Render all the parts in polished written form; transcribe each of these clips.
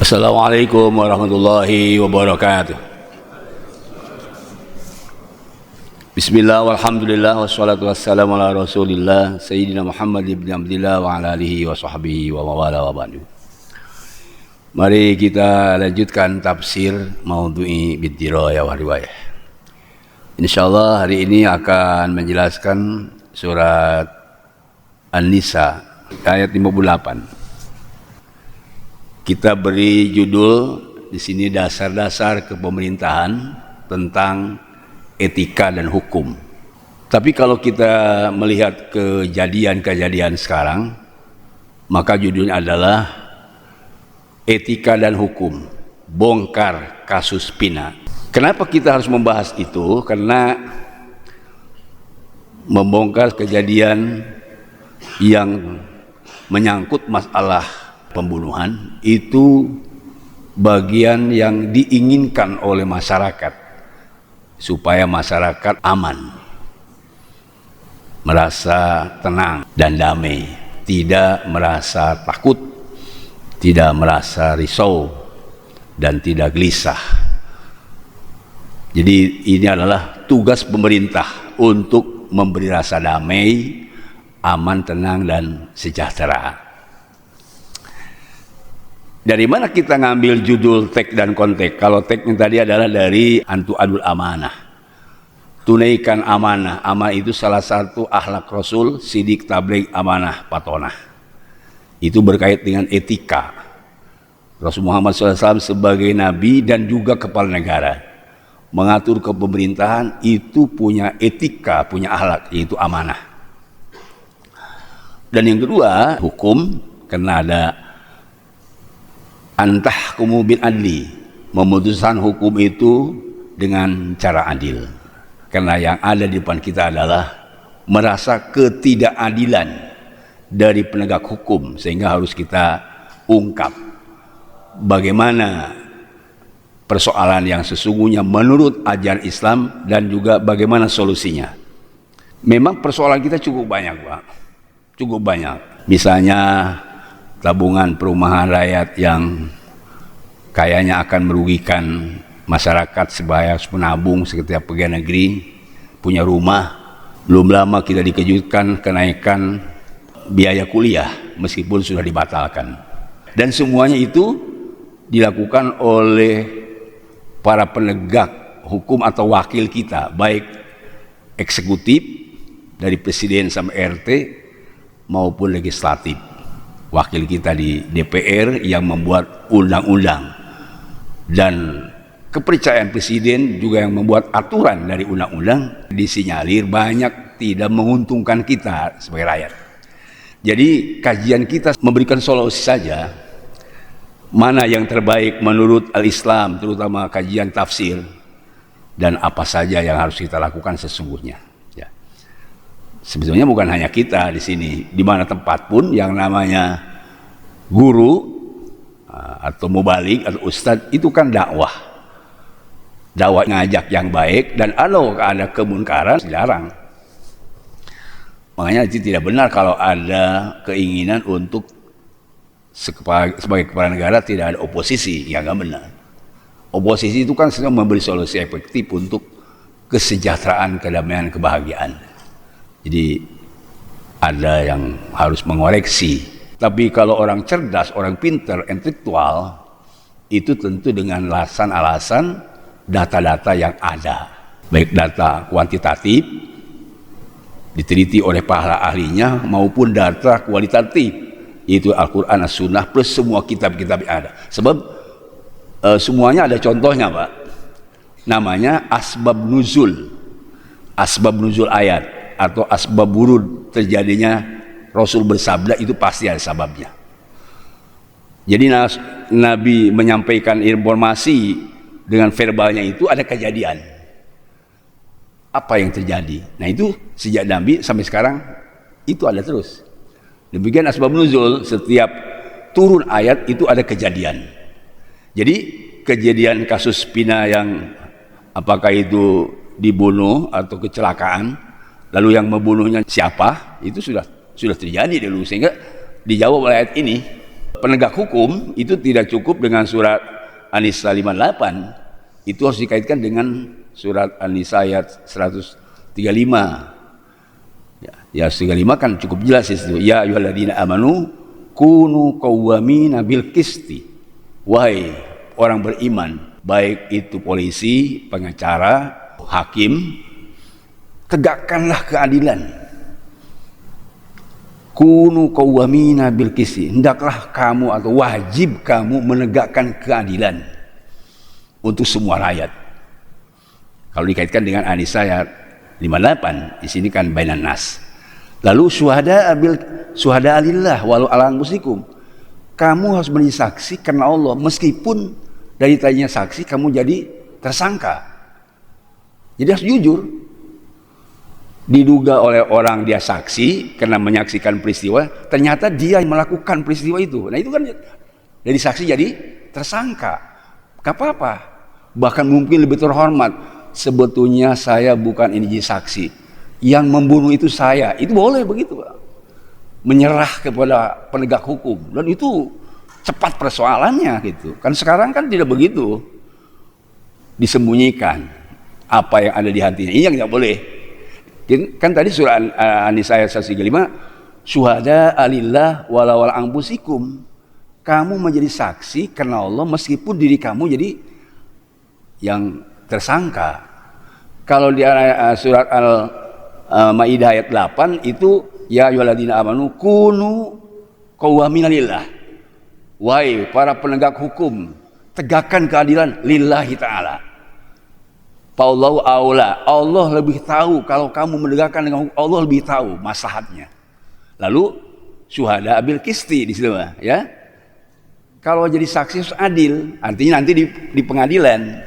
Assalamualaikum warahmatullahi wabarakatuh. Bismillah walhamdulillah wassalatu wassalamu ala rasulillah Sayyidina Muhammad ibn Abdillah wa ala alihi wa sahbihi wa mawala wa ba'du. Mari kita lanjutkan tafsir Maudhu'i bid-dirayah wa riwayah. InsyaAllah hari ini akan menjelaskan surat An-Nisa ayat 58. Kita beri judul di sini dasar-dasar kepemerintahan tentang etika dan hukum. Tapi kalau kita melihat kejadian-kejadian sekarang, maka judulnya adalah etika dan hukum, bongkar kasus Pina. Kenapa kita harus membahas itu? Karena membongkar kejadian yang menyangkut masalah pembunuhan itu bagian yang diinginkan oleh masyarakat supaya masyarakat aman, merasa tenang dan damai, tidak merasa takut, tidak merasa risau dan tidak gelisah. Jadi ini adalah tugas pemerintah untuk memberi rasa damai, aman, tenang dan sejahtera. Dari mana kita ngambil judul teks dan konteks? Kalau teksnya tadi adalah dari Antu Adul Amanah, tunaikan amanah. Amanah itu salah satu akhlak Rasul, sidik, tabligh, amanah, patonah. Itu berkait dengan etika. Rasul Muhammad SAW sebagai Nabi dan juga kepala negara mengatur kepemerintahan itu punya etika, punya akhlak, yaitu amanah. Dan yang kedua, hukum, karena ada antahkumu bil adli, memutuskan hukum itu dengan cara adil. Karena yang ada di depan kita adalah merasa ketidakadilan dari penegak hukum, sehingga harus kita ungkap bagaimana persoalan yang sesungguhnya menurut ajaran Islam dan juga bagaimana solusinya. Memang persoalan kita cukup banyak, Pak. Cukup banyak. Misalnya tabungan perumahan rakyat yang kayaknya akan merugikan masyarakat sebaya harus menabung setiap pegawai negeri, punya rumah. Belum lama kita dikejutkan kenaikan biaya kuliah meskipun sudah dibatalkan. Dan semuanya itu dilakukan oleh para penegak hukum atau wakil kita, baik eksekutif dari presiden sampai RT maupun legislatif. Wakil kita di DPR yang membuat undang-undang, dan kepercayaan presiden juga yang membuat aturan dari undang-undang disinyalir banyak tidak menguntungkan kita sebagai rakyat. Jadi kajian kita memberikan solusi saja, mana yang terbaik menurut al-Islam, terutama kajian tafsir, dan apa saja yang harus kita lakukan sesungguhnya. Sebetulnya bukan hanya kita di sini, di mana tempat pun yang namanya guru atau mubalik atau ustadz itu kan dakwah. Dakwah ngajak yang baik, dan kalau ada kemunkaran dilarang. Makanya itu tidak benar kalau ada keinginan untuk sebagai kepala negara tidak ada oposisi, ya nggak benar. Oposisi itu kan sedang memberi solusi efektif untuk kesejahteraan, kedamaian, kebahagiaan. Jadi ada yang harus mengoreksi. Tapi kalau orang cerdas, orang pintar, intelektual, itu tentu dengan alasan-alasan data-data yang ada. Baik data kuantitatif, diteliti oleh para ahlinya, maupun data kualitatif, yaitu Al-Quran, As-Sunnah, plus semua kitab-kitab yang ada. Sebab semuanya ada contohnya, Pak. Namanya asbab nuzul. Asbab nuzul ayat atau asbab wurud terjadinya Rasul bersabda itu pasti ada sebabnya. Jadi Nabi menyampaikan informasi dengan verbalnya itu ada kejadian. Apa yang terjadi? Nah itu sejak Nabi sampai sekarang itu ada terus. Demikian asbab nuzul, setiap turun ayat itu ada kejadian. Jadi kejadian kasus Pina yang apakah itu dibunuh atau kecelakaan, lalu yang membunuhnya siapa, itu sudah terjadi dulu, sehingga dijawab oleh ayat ini. penegak hukum itu tidak cukup dengan surat An-Nisa 58, itu harus dikaitkan dengan surat An-Nisa ayat 135. Ya 135 kan cukup jelas itu. Ya ayyuhalladzina amanu kunu qawwamina bil qisti. Wahai orang beriman, baik itu polisi, pengacara, hakim, tegakkanlah keadilan. Kunu qawwamina bil qisti. Hendaklah kamu atau wajib kamu menegakkan keadilan untuk semua rakyat. Kalau dikaitkan dengan An-Nisa ayat 58, di sini kan bainan nas. Lalu syuhada alillah walau ala anfusikum. Kamu harus menjadi saksi karena Allah, meskipun dari tadinya saksi kamu jadi tersangka. Jadi harus jujur. Diduga oleh orang dia saksi karena menyaksikan peristiwa, ternyata dia yang melakukan peristiwa itu. Nah itu kan dari saksi jadi tersangka. Gak apa-apa. Bahkan mungkin lebih terhormat. Sebetulnya saya bukan ini saksi. Yang membunuh itu saya. Itu boleh begitu, Pak. Menyerah kepada penegak hukum. Dan itu cepat persoalannya gitu. Kan sekarang kan tidak begitu. Disembunyikan apa yang ada di hatinya. Ini yang tidak boleh. Kan tadi surah An-Nisa ayat 135, syuhada alillah walau ala anfusikum. Kamu menjadi saksi karena Allah meskipun diri kamu jadi yang tersangka. Kalau di surat Al-Maidah ayat 8 itu ya ayyuhalladzina amanu kunu qawwamina lillah. Wahai para penegak hukum, tegakkan keadilan lillahi ta'ala. Paullahu aula, Allah lebih tahu. Kalau kamu menegakkan dengan hukum, Allah lebih tahu maslahatnya. Lalu syuhada bil qisti di situ, ya. Kalau jadi saksi harus adil, artinya nanti di pengadilan.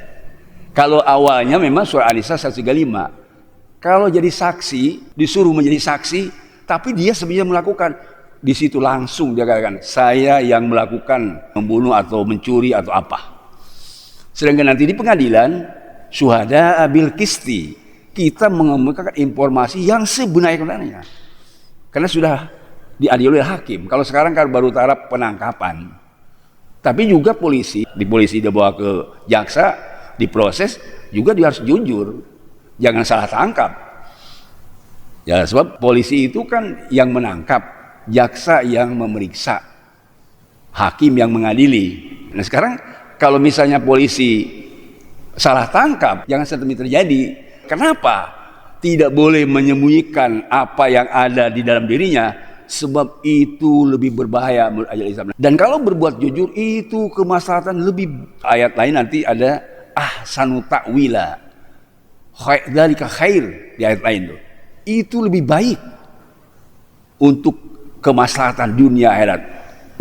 Kalau awalnya memang surah An-Nisa 135. Kalau jadi saksi, disuruh menjadi saksi, tapi dia sebenarnya melakukan, di situ langsung dia katakan, saya yang melakukan membunuh atau mencuri atau apa. Sedangkan nanti di pengadilan syuhada bil qisti, kita mengemukakan informasi yang sebenarnya karena sudah diadili oleh hakim. Kalau sekarang kan baru taraf penangkapan, tapi juga polisi dibawa ke jaksa, diproses juga dia harus jujur, jangan salah tangkap ya, sebab polisi itu kan yang menangkap, jaksa yang memeriksa, hakim yang mengadili. Nah sekarang kalau misalnya polisi salah tangkap, jangan sampai terjadi. Kenapa? Tidak boleh menyembunyikan apa yang ada di dalam dirinya, sebab itu lebih berbahaya menurut ajaran Islam. Dan kalau berbuat jujur itu kemaslahatan lebih. Ayat lain nanti ada ahsanu ta'wila, dzalika khair di ayat lain tuh. Itu lebih baik untuk kemaslahatan dunia akhirat.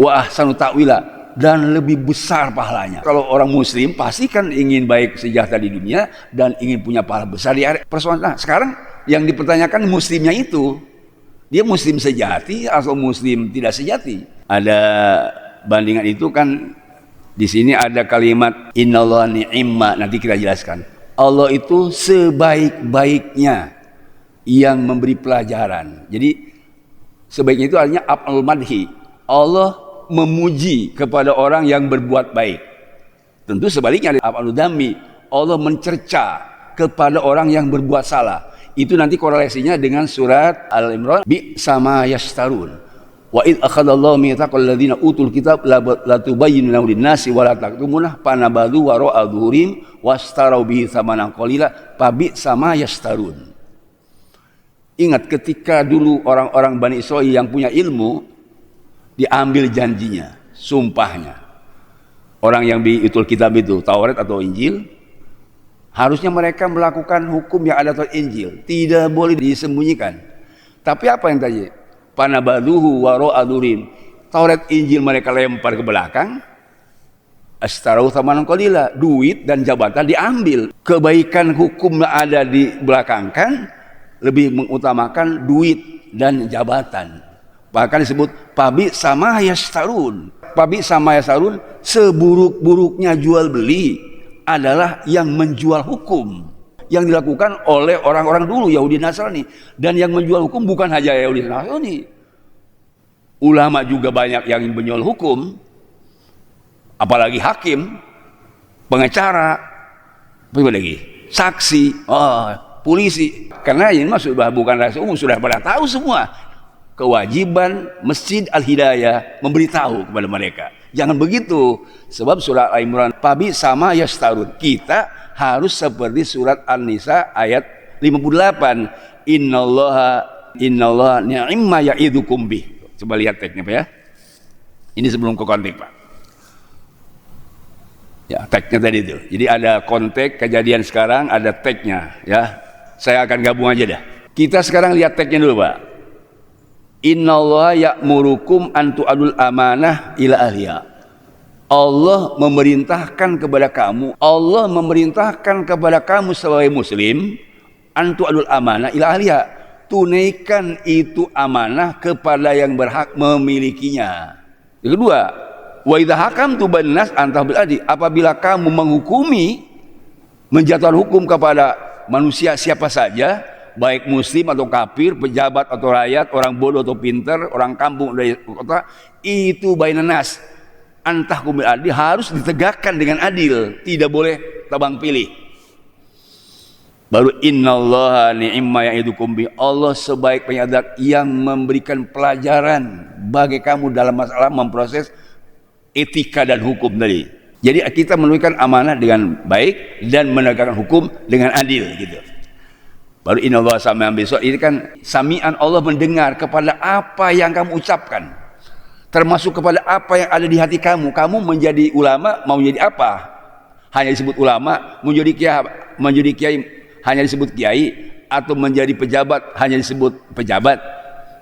Wa ahsanu ta'wila, dan lebih besar pahalanya. Kalau orang muslim pasti kan ingin baik sejahtera di dunia dan ingin punya pahala besar di akhirat. Persoalan. Nah, sekarang yang dipertanyakan muslimnya itu, dia muslim sejati atau muslim tidak sejati? Ada bandingan itu kan di sini ada kalimat innallaha ni'ma, nanti kita jelaskan. Allah itu sebaik-baiknya yang memberi pelajaran. Jadi sebaiknya itu artinya af'alul madhi. Allah memuji kepada orang yang berbuat baik. Tentu sebaliknya ada af'alud dhammi, Allah mencerca kepada orang yang berbuat salah. Itu nanti korelasinya dengan surat Al-Imran, bi sama yastarun. Wa id akhadallahu mitsaqal ladzina utul kitab la tubayyinuna lin-nasi wa la taktumunah panabadu wa ra'a dhuhurim wastarau bihi tsamanan qalila fabi sama yastarun. Ingat ketika dulu orang-orang Bani Israil yang punya ilmu diambil janjinya, sumpahnya. Orang yang diutul kitab itu, Taurat atau Injil, harusnya mereka melakukan hukum yang ada dalam Injil, tidak boleh disembunyikan. Tapi apa yang tadi? Panabaduhu wa ra'adurim. Taurat Injil mereka lempar ke belakang. Astarau tsamanan qalila, duit dan jabatan diambil. Kebaikan hukum yang ada di belakang kan lebih mengutamakan duit dan jabatan. Bahkan disebut pabi sama yastarun. Pabi sama yastarun, seburuk-buruknya jual beli adalah yang menjual hukum. Yang dilakukan oleh orang-orang dulu Yahudi Nasrani. Dan yang menjual hukum bukan hanya Yahudi Nasrani. Ulama juga banyak yang menjual hukum. apalagi hakim, pengacara, apa lagi, saksi, polisi. Karena ini mah sudah bukan rahasia umum, sudah pada tahu semua. Kewajiban Masjid Al-Hidayah memberitahu kepada mereka. Jangan begitu, sebab surat Al-Imran Fabi sama yastarun. Kita harus seperti surat An-Nisa ayat 58. Innallaha ni'ma ya'idukum bih. Coba lihat teksnya Pak ya. Ini sebelum ke konteks Pak. Ya, teksnya tadi itu. Jadi ada konteks kejadian sekarang, ada teksnya ya. Saya akan gabung aja dah. Kita sekarang lihat teksnya dulu Pak. Innallaha ya'murukum an tu'adul amanah ila ahliha. Allah memerintahkan kepada kamu sebagai muslim an tu'adul amanah ila ahliha. Tunaikan itu amanah kepada yang berhak memilikinya. Yang kedua, wa idza hakamtu bainan nas anta bil adli. Apabila kamu menghukumi, menjatuhkan hukum kepada manusia siapa saja, baik muslim atau kafir, pejabat atau rakyat, orang bodoh atau pintar, orang kampung dari kota, itu bainan nas antahkum bil adli, harus ditegakkan dengan adil, tidak boleh tebang pilih. Baru innallaha ni'ma ya'idukum bi. Allah sebaik penyadap yang memberikan pelajaran bagi kamu dalam masalah memproses etika dan hukum tadi. Jadi kita menunaikan amanah dengan baik dan menegakkan hukum dengan adil gitu. Baru innallaha sami'an besok ini kan sami'an, Allah mendengar kepada apa yang kamu ucapkan, termasuk kepada apa yang ada di hati kamu. Kamu menjadi ulama mau menjadi apa? Hanya disebut ulama, menjadi kiai hanya disebut kiai, atau menjadi pejabat hanya disebut pejabat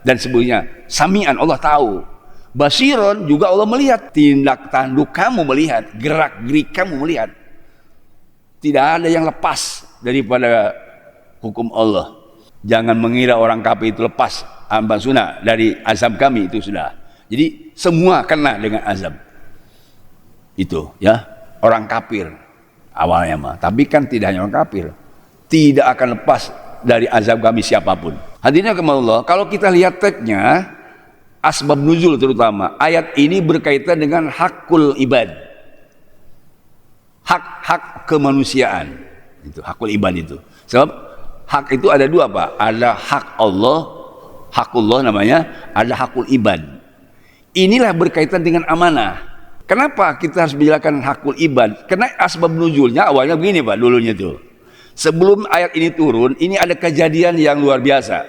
dan sebagainya. Sami'an, Allah tahu. Basiron juga Allah melihat, tindak tanduk kamu melihat, gerak gerik kamu melihat. Tidak ada yang lepas daripada hukum Allah. Jangan mengira orang kafir itu lepas amban sunnah dari azab kami, itu sudah. Jadi semua kena dengan azab. Itu ya, orang kafir awalnya mah. Tapi kan tidak hanya orang kafir, tidak akan lepas dari azab kami siapapun. Hadirin Allah, kalau kita lihat teksnya, asbab nuzul terutama, ayat ini berkaitan dengan hakul ibad. Hak kemanusiaan. Itu hakul ibad itu. Sebab hak itu ada dua Pak. Ada hak Allah, hakullah namanya, ada hakul ibad. Inilah berkaitan dengan amanah. Kenapa kita harus menjelaskan hakul ibad? Karena asbab nuzulnya awalnya begini Pak, dulunya itu. Sebelum ayat ini turun, ini ada kejadian yang luar biasa.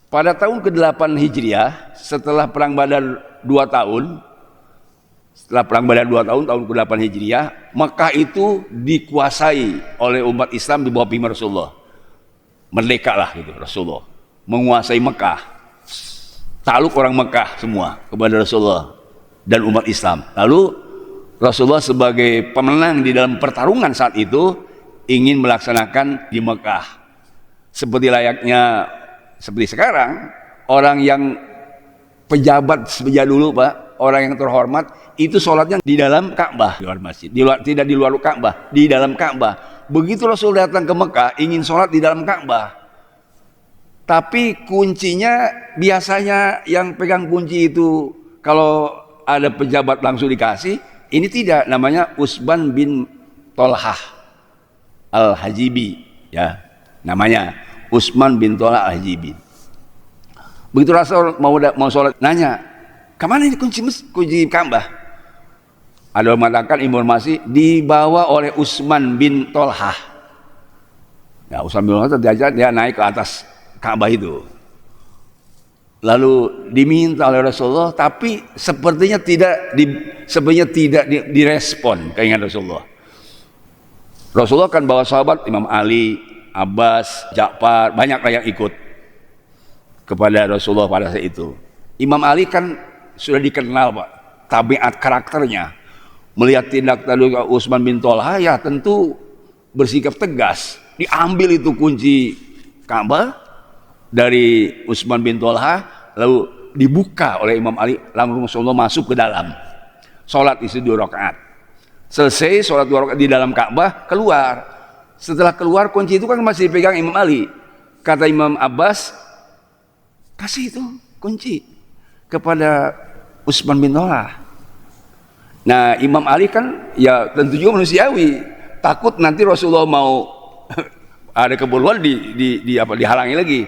Pada tahun ke-8 Hijriah, setelah perang Badar 2 tahun, tahun ke-8 Hijriah, Mekah itu dikuasai oleh umat Islam di bawah pimpin Rasulullah. Merdeka lah gitu, Rasulullah menguasai Mekah. Takluk orang Mekah semua kepada Rasulullah dan umat Islam. Lalu Rasulullah sebagai pemenang di dalam pertarungan saat itu ingin melaksanakan di Mekah seperti layaknya seperti sekarang, orang yang pejabat sejak dulu Pak, orang yang terhormat itu sholatnya di dalam Ka'bah, di luar masjid, tidak di luar Ka'bah, di dalam Ka'bah. Begitu Rasul datang ke Mekah ingin sholat di dalam Ka'bah, tapi kuncinya biasanya yang pegang kunci itu kalau ada pejabat langsung dikasih, ini tidak, namanya Utsman bin Tolhah Al-Hajibi ya, namanya Utsman bin Tolhah Al-Hajibi. Begitu Rasul mau sholat, nanya, kemana ini kunci Ka'bah? Ada yang mengatakan informasi dibawa oleh Utsman bin Tolhah. Ya, Utsman bin Tolhah diajak, dia naik ke atas Ka'bah itu. Lalu diminta oleh Rasulullah, tapi sepertinya tidak direspon keinginan Rasulullah. Rasulullah kan bawa sahabat, Imam Ali, Abbas, Ja'far, banyaklah yang ikut kepada Rasulullah pada saat itu. Imam Ali kan sudah dikenal Pak, tabiat karakternya. Melihat tindak tanduk Utsman bin Tolhah, ya tentu bersikap tegas. Diambil itu kunci Ka'bah dari Utsman bin Tolhah, lalu dibuka oleh Imam Ali, lalu Rasulullah masuk ke dalam. Sholat isi 2 rakaat. Selesai sholat 2 rakaat di dalam Ka'bah, keluar. Setelah keluar, kunci itu kan masih dipegang Imam Ali. Kata Imam Abbas, kasih itu kunci kepada Utsman bin Tolhah. Nah, Imam Ali kan ya tentu juga manusiawi, takut nanti Rasulullah mau ada keperluan dihalangi lagi.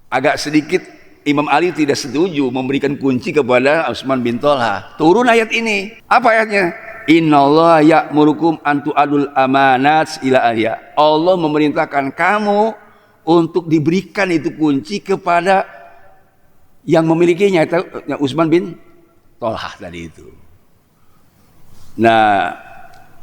Agak sedikit Imam Ali tidak setuju memberikan kunci kepada Utsman bin Thalha. Turun ayat ini. Apa ayatnya? Innallaha ya'murukum an tu'adul amanat ila ahliha. Allah memerintahkan kamu untuk diberikan itu kunci kepada yang memilikinya, itu Utsman bin Thalha tadi itu. Nah,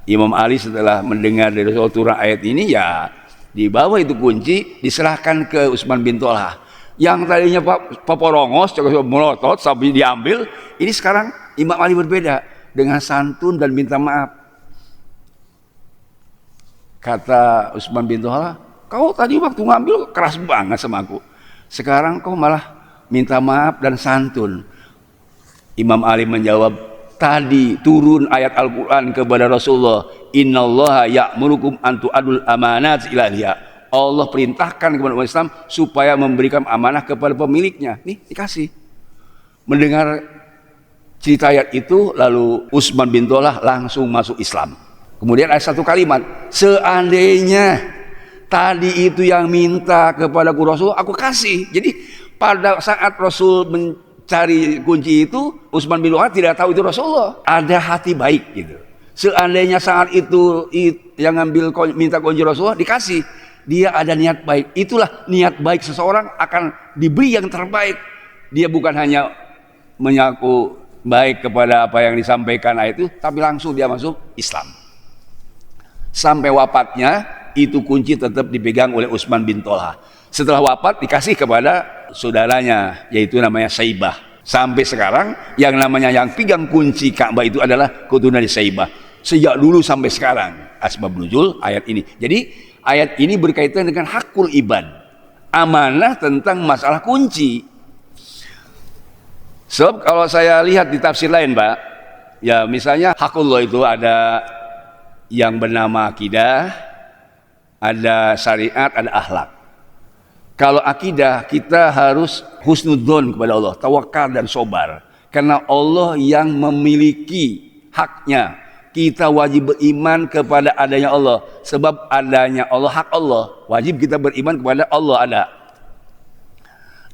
Imam Ali setelah mendengar dari Rasulullah turun ayat ini, ya dibawa itu kunci diserahkan ke Utsman bin Thalha. Yang tadinya paporongos, melotot sampai diambil, ini sekarang Imam Ali berbeda dengan santun dan minta maaf. Kata Utsman bin Thalha, kau tadi waktu ngambil keras banget sama aku, sekarang kau malah minta maaf dan santun. Imam Ali menjawab, tadi turun ayat Al-Quran kepada Rasulullah, innallaha ya'murukum an tu'adul amanat ila ahliha. Allah perintahkan kepada umat Islam supaya memberikan amanah kepada pemiliknya. Nih dikasih. Mendengar cerita ayat itu, lalu Utsman bin Thalha langsung masuk Islam. Kemudian ada satu kalimat, seandainya tadi itu yang minta kepada Rasul, aku kasih. Jadi pada saat Rasul mencari kunci itu, Utsman bin Thalha tidak tahu itu Rasulullah. Ada hati baik gitu. Seandainya saat itu yang ngambil minta kunci Rasulullah, dikasih. Dia ada niat baik. Itulah niat baik seseorang, akan diberi yang terbaik. Dia bukan hanya menyaku baik kepada apa yang disampaikan ayat itu, tapi langsung dia masuk Islam. Sampai wafatnya itu kunci tetap dipegang oleh Utsman bin Thalha. Setelah wafat dikasih kepada saudaranya, yaitu namanya Saibah. Sampai sekarang yang namanya yang pegang kunci Ka'bah itu adalah keturunan Saibah. Sejak dulu sampai sekarang. Asbab nuzul ayat ini. Jadi ayat ini berkaitan dengan hakul ibad, amanah tentang masalah kunci. Sebab kalau saya lihat di tafsir lain, Pak, ya misalnya hakullah itu ada yang bernama akidah, ada syariat, ada akhlak. Kalau akidah, kita harus husnudzon kepada Allah, tawakal dan sobar, karena Allah yang memiliki haknya. Kita wajib beriman kepada adanya Allah, sebab adanya Allah hak Allah, wajib kita beriman kepada Allah ada.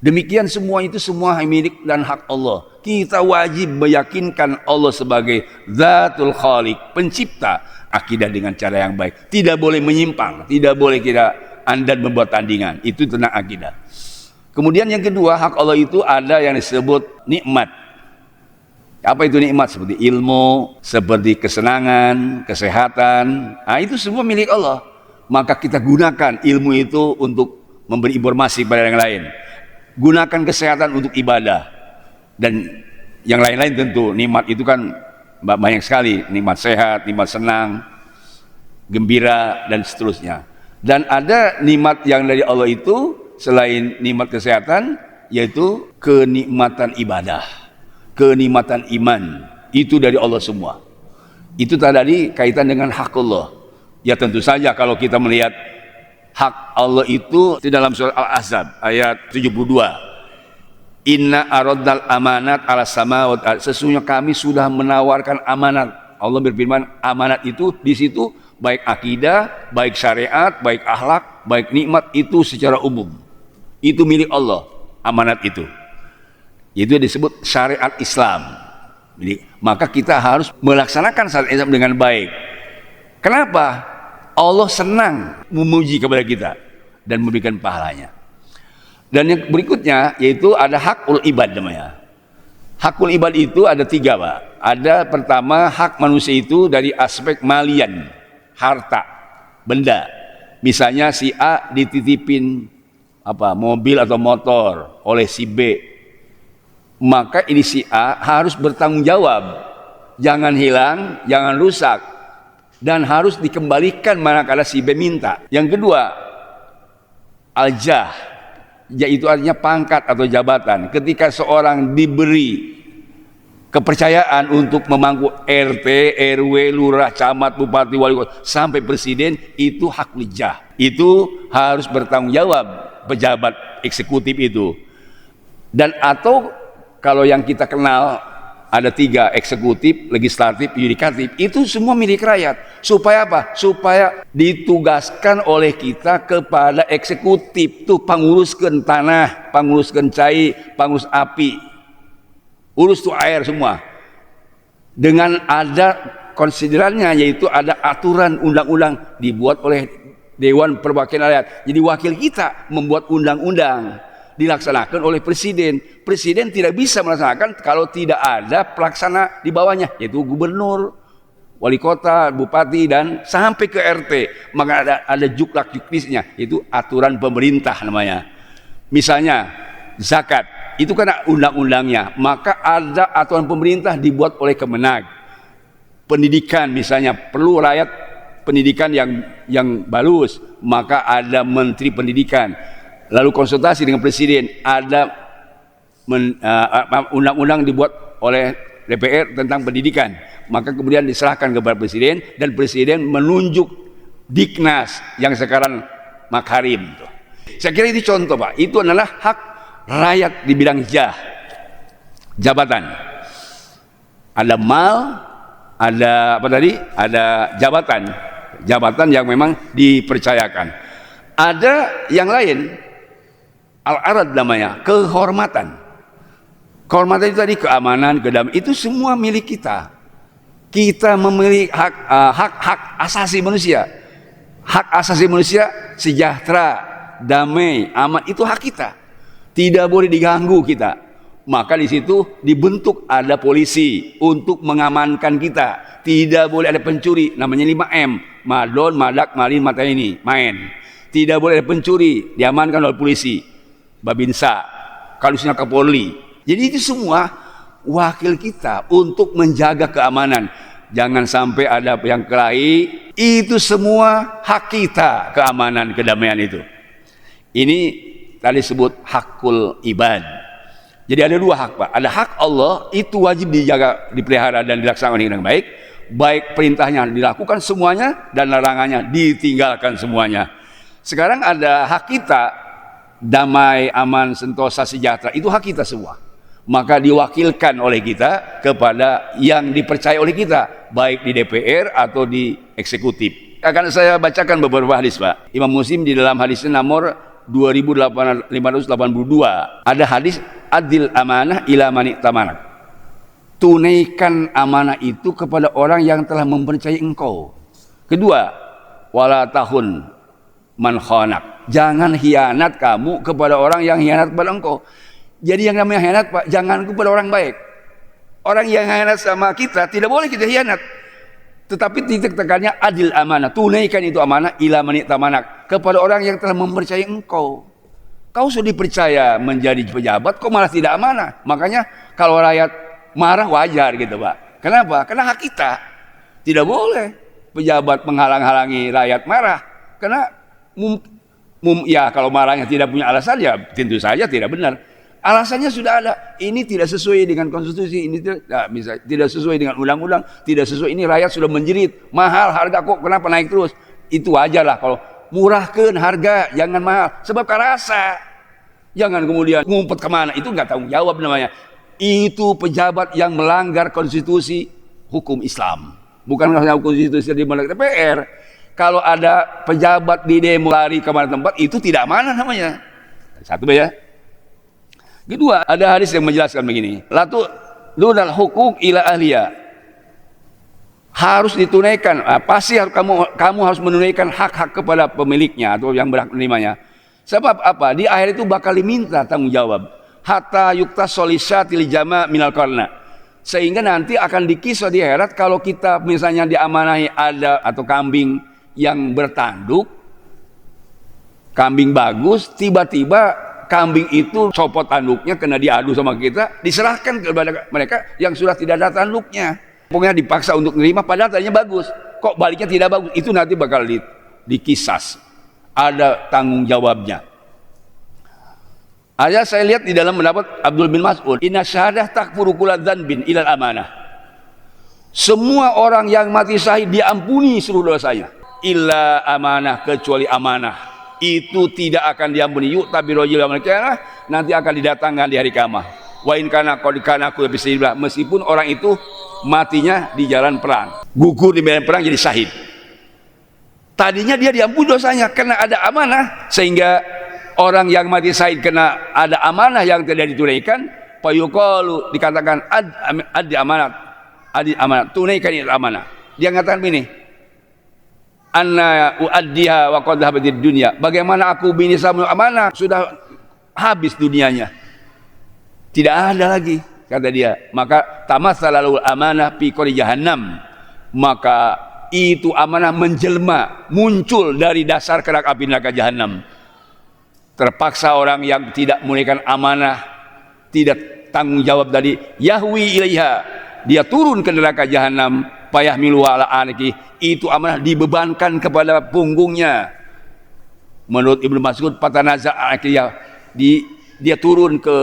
Demikian semua itu semua milik dan hak Allah. Kita wajib meyakinkan Allah sebagai Zatul Khaliq, pencipta. Akidah dengan cara yang baik, tidak boleh menyimpang, tidak boleh kita anda membuat tandingan. Itu tentang akidah. Kemudian yang kedua, hak Allah itu ada yang disebut nikmat. Apa itu nikmat? Seperti ilmu, seperti kesenangan, kesehatan. Nah, itu semua milik Allah. Maka kita gunakan ilmu itu untuk memberi informasi kepada yang lain. Gunakan kesehatan untuk ibadah. Dan yang lain-lain tentu. Nikmat itu kan banyak sekali. Nikmat sehat, nikmat senang, gembira, dan seterusnya. Dan ada nikmat yang dari Allah itu, selain nikmat kesehatan, yaitu kenikmatan ibadah, kenikmatan iman. Itu dari Allah semua. Itu tadi kaitan dengan hak Allah. Ya tentu saja kalau kita melihat hak Allah itu di dalam surah Al-Ahzab ayat 72. Inna aradnal amanat ala samawati, sesungguhnya kami sudah menawarkan amanat. Allah berfirman, amanat itu di situ baik akidah, baik syariat, baik akhlak, baik nikmat, itu secara umum. Itu milik Allah, amanat itu. Itu disebut syariat Islam. Jadi, maka kita harus melaksanakan syariat Islam dengan baik. Kenapa? Allah senang memuji kepada kita dan memberikan pahalanya. Dan yang berikutnya yaitu ada hakul ibad namanya. Hakul ibad itu ada 3, Pak. Ada pertama, hak manusia itu dari aspek malian, harta, benda. Misalnya si A dititipin mobil atau motor oleh si B, maka ini si A harus bertanggung jawab, jangan hilang, jangan rusak, dan harus dikembalikan manakala si B minta. Yang kedua, aljah, yaitu artinya pangkat atau jabatan. Ketika seorang diberi kepercayaan untuk memangku RT, RW, lurah, camat, bupati, wali kota, sampai presiden, itu hak lijah. Itu harus bertanggung jawab pejabat eksekutif itu. Dan atau kalau yang kita kenal ada 3, eksekutif, legislatif, yudikatif. Itu semua milik rakyat. Supaya apa? Supaya ditugaskan oleh kita kepada eksekutif. Tuh panguruskan tanah, panguruskan cai, pangurus api. Urus tuh air semua. Dengan ada konsiderannya, yaitu ada aturan undang-undang dibuat oleh Dewan Perwakilan Rakyat. Jadi wakil kita membuat undang-undang. Dilaksanakan oleh presiden. Presiden tidak bisa melaksanakan kalau tidak ada pelaksana di bawahnya, yaitu gubernur, wali kota, bupati, dan sampai ke RT. Maka ada juklak juknisnya, itu aturan pemerintah namanya. Misalnya zakat, itu kan undang-undangnya. Maka ada aturan pemerintah dibuat oleh Kemenag. Pendidikan misalnya, perlu rakyat pendidikan yang bagus, maka ada menteri pendidikan. Lalu konsultasi dengan presiden, ada undang-undang dibuat oleh DPR tentang pendidikan, maka kemudian diserahkan kepada presiden, dan presiden menunjuk Diknas yang sekarang Makarim. Saya kira itu contoh, Pak. Itu adalah hak rakyat di bidang jabatan. Ada mal, ada apa tadi? Ada jabatan yang memang dipercayakan. Ada yang lain, al-arad namanya, kehormatan. Kehormatan itu tadi keamanan, kedamaian, itu semua milik kita. Kita memiliki hak asasi manusia. Hak asasi manusia sejahtera, damai, aman, itu hak kita. Tidak boleh diganggu kita. Maka di situ dibentuk ada polisi untuk mengamankan kita. Tidak boleh ada pencuri, namanya 5M, madon, madak, malin, mata ini, main. Tidak boleh ada pencuri, diamankan oleh polisi. Babinsa, Kalusnya Kapolri. Jadi itu semua wakil kita untuk menjaga keamanan. Jangan sampai ada yang kelahi. Itu semua hak kita, keamanan, kedamaian itu. Ini tadi sebut hakul ibad. Jadi ada 2 hak, Pak. Ada hak Allah, itu wajib dijaga, dipelihara dan dilaksanakan dengan baik. Baik perintahnya dilakukan semuanya, dan larangannya ditinggalkan semuanya. Sekarang ada hak kita, damai, aman, sentosa, sejahtera, itu hak kita semua. Maka diwakilkan oleh kita kepada yang dipercaya oleh kita, baik di DPR atau di eksekutif. Akan saya bacakan beberapa hadis, Pak. Imam Muslim di dalam hadisnya nomor 2582 ada hadis, adil amanah ila man i'tamanak. Tunaikan amanah itu kepada orang yang telah mempercayai engkau. Kedua, wala tahun man khanak. Jangan hianat kamu kepada orang yang hianat kepada engkau. Jadi yang namanya hianat, Pak, jangan kepada orang baik. Orang yang hianat sama kita, tidak boleh kita hianat. Tetapi titik tekannya adil amanah. Tunaikan itu amanah ila man i'tamanak, kepada orang yang telah mempercayai engkau. Kau sudah dipercaya menjadi pejabat, kok malah tidak amanah. Makanya kalau rakyat marah wajar gitu, Pak. Kenapa? Karena hak kita. Tidak boleh pejabat menghalang-halangi rakyat marah. Karena ya kalau marahnya tidak punya alasan, ya tentu saja tidak benar. Alasannya sudah ada. Ini tidak sesuai dengan konstitusi, ini tidak sesuai dengan undang-undang, tidak sesuai, ini rakyat sudah menjerit, mahal harga kok kenapa naik terus. Itu wajar lah kalau murahkan harga, jangan mahal, sebab karasa. Jangan kemudian ngumpet kemana, itu nggak tanggung jawab namanya. Itu pejabat yang melanggar konstitusi hukum Islam. Bukan hanya konstitusi di DPR. Kalau ada pejabat di demo lari ke mana tempat, itu tidak amanah namanya. Satu ya. Kedua, ada hadis yang menjelaskan begini. Latu dunal hukuk ila ahliya. Harus ditunaikan. Pasti kamu harus menunaikan hak-hak kepada pemiliknya atau yang berhak menerimanya. Sebab apa? Di akhir itu bakal diminta tanggung jawab. Hatta yukta solisatil jama minal qarna. Sehingga nanti akan dikisah di akhirat kalau kita misalnya diamanahi ada atau kambing yang bertanduk, kambing bagus, tiba-tiba kambing itu copot tanduknya, kena diadu sama kita, diserahkan kepada mereka yang sudah tidak ada tanduknya. Pokoknya dipaksa untuk menerima, padahal tadinya bagus. Kok baliknya tidak bagus? Itu nanti bakal dikisas. Ada tanggung jawabnya. Ada saya lihat di dalam pendapat Abdul bin Mas'ud, inna syahadah takfuru kulla dzanbin ilal amanah. Semua orang yang mati syahid diampuni seluruh dosanya. Illa amanah, kecuali amanah. Itu tidak akan diampuni. Yuk tapi rojil amal kiamah, nanti akan didatangkan di hari kiamat. wa in kana qad kana aku bismillah, meskipun orang itu matinya di jalan perang, gugur di medan perang jadi syahid. Tadinya dia diampuni dosanya karena ada amanah, sehingga orang yang mati syahid karena ada amanah yang tidak ditunaikan, payuqalu, dikatakan adi amanat, tunaikan itu amanah. Dia mengatakan begini, anna uaddiha wa qad habatid dunya, bagaimana aku bisa amanah, sudah habis dunianya, tidak ada lagi, kata dia. Maka tamatsalalul amanah fi qori jahannam, maka itu amanah menjelma, muncul dari dasar kerak api neraka jahanam. Terpaksa orang yang tidak menunaikan amanah, tidak tanggung jawab dari yahwi ilaiha, dia turun ke neraka jahanam, payahmilu ala aniki, itu amanah dibebankan kepada punggungnya. Menurut Ibnu Mas'ud, patanaza akiyah, dia turun ke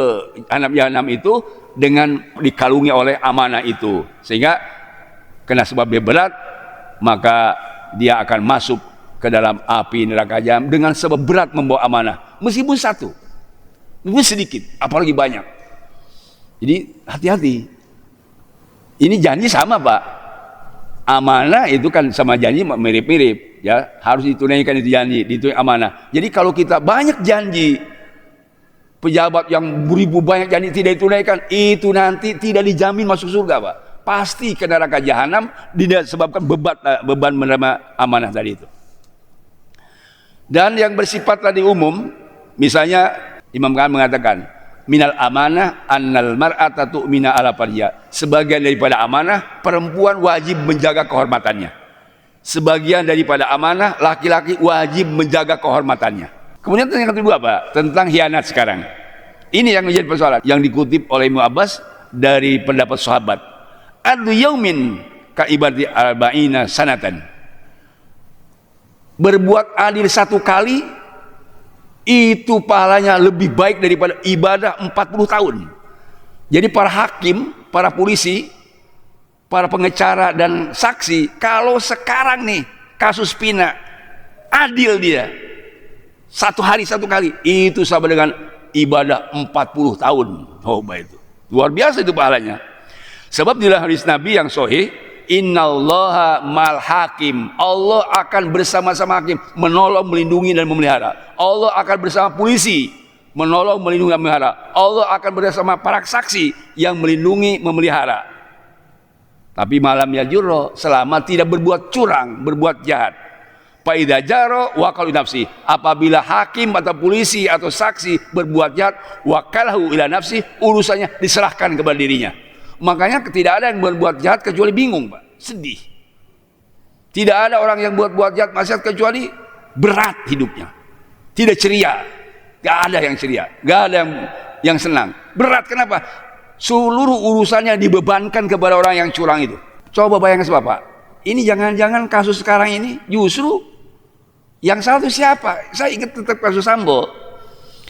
anak jahanam itu dengan dikalungi oleh amanah itu, sehingga kena sebab dia berat, maka dia akan masuk ke dalam api neraka jahanam dengan sebab berat membawa amanah, meskipun satu, meskipun sedikit, apalagi banyak. Jadi hati-hati. Ini janji sama, Pak. Amanah itu kan sama janji mirip-mirip, ya, harus ditunaikan itu janji, ditunaikan amanah. Jadi kalau kita banyak janji, pejabat yang beribu banyak janji tidak ditunaikan, itu nanti tidak dijamin masuk surga, Pak. Pasti ke neraka jahanam disebabkan beban menerima amanah tadi itu. Dan yang bersifat tadi umum, misalnya Imam Khan mengatakan, minal amanah annal mar'ata tu'mina ala farjiha, sebagian daripada amanah perempuan wajib menjaga kehormatannya. Sebagian daripada amanah laki-laki wajib menjaga kehormatannya. Kemudian yang kedua, Pak, tentang khianat sekarang. Ini yang menjadi persoalan yang dikutip oleh Ibnu Abbas dari pendapat sahabat. Adlu yaumin ka ibadi arba'ina sanatan. Berbuat adil satu kali itu pahalanya lebih baik daripada ibadah 40 tahun. Jadi para hakim, para polisi, para pengacara dan saksi, kalau sekarang nih kasus Pina adil dia satu hari satu kali, itu sama dengan ibadah 40 tahun. Oh, itu luar biasa itu pahalanya. Sebab di dalam hadis Nabi yang sahih, innallaha mal hakim, Allah akan bersama-sama hakim, menolong, melindungi dan memelihara. Allah akan bersama polisi, menolong, melindungi dan memelihara. Allah akan bersama para saksi yang melindungi, memelihara. Tapi malam yajurro, selama tidak berbuat curang, berbuat jahat. Faidza jaro waqalu nafsi, apabila hakim atau polisi atau saksi berbuat jahat, wakalahu ila nafsi, urusannya diserahkan kepada dirinya. Makanya tidak ada yang berbuat jahat kecuali bingung, Pak, sedih. Tidak ada orang yang buat jahat maksiat kecuali berat hidupnya, tidak ceria. Gak ada yang ceria, gak ada yang senang, berat. Kenapa? Seluruh urusannya dibebankan kepada orang yang curang itu. Coba bayangkan, Bapak, ini jangan-jangan kasus sekarang ini justru yang salah itu siapa? Saya ingat tetap kasus Sambo.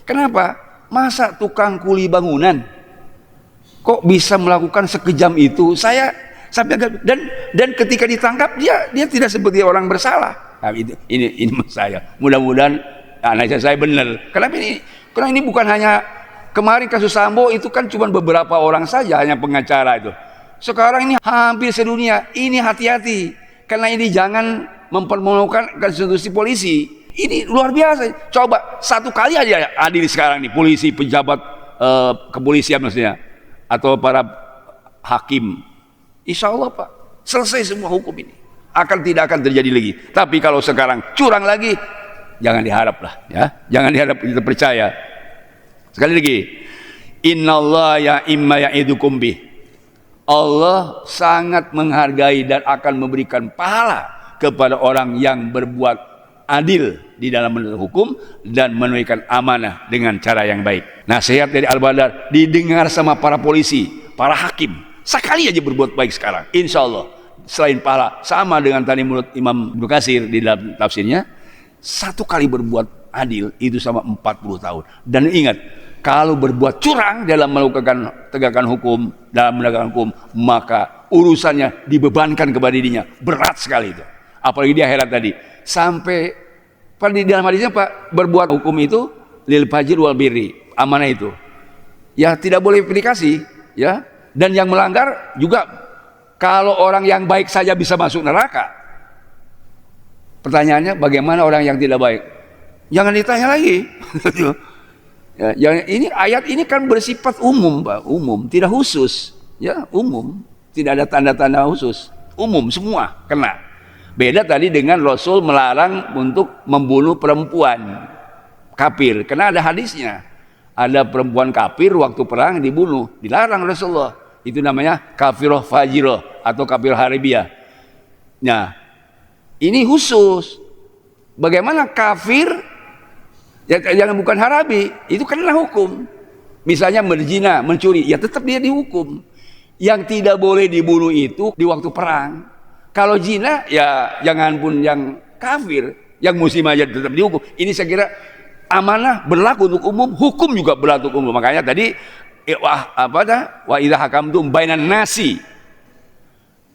Kenapa? Masa tukang kuli bangunan kok bisa melakukan sekejam itu? Saya sampai dan ketika ditangkap dia tidak seperti orang bersalah. Nah, ini saya. Mudah-mudahan analisa saya benar. Kenapa ini? Karena ini bukan hanya kemarin kasus Sambo itu kan cuma beberapa orang saja, hanya pengacara itu. Sekarang ini hampir sedunia. Ini hati-hati, karena ini jangan mempermalukan institusi polisi. Ini luar biasa. Coba satu kali aja adil sekarang nih, polisi, pejabat kepolisian maksudnya, atau para hakim, insya Allah, Pak, selesai semua hukum ini, tidak akan terjadi lagi. Tapi kalau sekarang curang lagi, jangan diharap lah, ya, jangan diharap kita percaya. Sekali lagi, innallaha ya imma ya'idukum bih, Allah sangat menghargai dan akan memberikan pahala kepada orang yang berbuat adil di dalam menuntut hukum dan menunaikan amanah dengan cara yang baik. Nasihat dari Al-Badar didengar sama para polisi, para hakim. Sekali aja berbuat baik sekarang, insya Allah selain pahala, sama dengan tadi menurut Imam Ibnu Katsir di dalam tafsirnya, satu kali berbuat adil itu sama 40 tahun. Dan ingat, kalau berbuat curang dalam melakukan tegakkan hukum, dalam menegakkan hukum, maka urusannya dibebankan kepada dirinya, berat sekali itu. Apalagi di akhirat tadi, sampai pada di dalam hadisnya, Pak, berbuat hukum itu lil fajir wal birri, amanah itu ya tidak boleh dikasih, ya. Dan yang melanggar juga, kalau orang yang baik saja bisa masuk neraka. Pertanyaannya, bagaimana orang yang tidak baik? Jangan ditanya lagi. Ya, ini ayat ini kan bersifat umum, Pak, umum, tidak khusus, ya, umum, tidak ada tanda-tanda khusus, umum semua kena. Beda tadi dengan Rasul melarang untuk membunuh perempuan kafir, karena ada hadisnya. Ada perempuan kafir waktu perang dibunuh, dilarang Rasulullah. Itu namanya kafirah fajirah atau kafir haribiyah. Nah, ini khusus. Bagaimana kafir yang bukan harabi, itu kena hukum. Misalnya berzina, mencuri, ya tetap dia dihukum. Yang tidak boleh dibunuh itu di waktu perang. Kalau zina, ya jangan pun yang kafir, yang muslim aja tetap dihukum. Ini saya kira amanah berlaku untuk umum, hukum juga berlaku untuk umum. Makanya tadi wa idza hakamtum bainan nasi,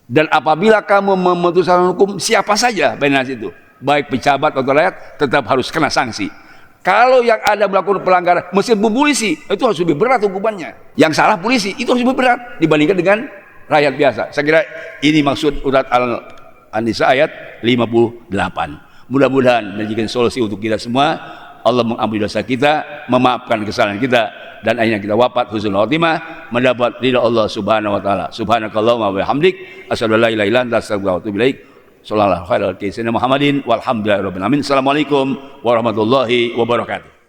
dan apabila kamu memutuskan hukum siapa saja bainan nasi itu, baik pejabat atau rakyat, tetap harus kena sanksi. Kalau yang ada melakukan pelanggaran meskipun polisi, itu harus lebih berat hukumannya. Yang salah polisi itu harus lebih berat dibandingkan dengan rakyat biasa. Saya kira ini maksud surat An-Nisa ayat 58. Mudah-mudahan menjadikan solusi untuk kita semua. Allah mengampuni dosa kita, memaafkan kesalahan kita, dan akhirnya kita wafat husnul khotimah, mendapat ridha Allah Subhanahu wa taala. Subhanakallahumma wa bihamdik, asyhadu an la ilaha illa anta, astaghfiruka wa atubu ilaik. Sallallahu alaihi wa sallam Muhammadin walhamdulillahirabbil alamin. Assalamualaikum warahmatullahi wabarakatuh.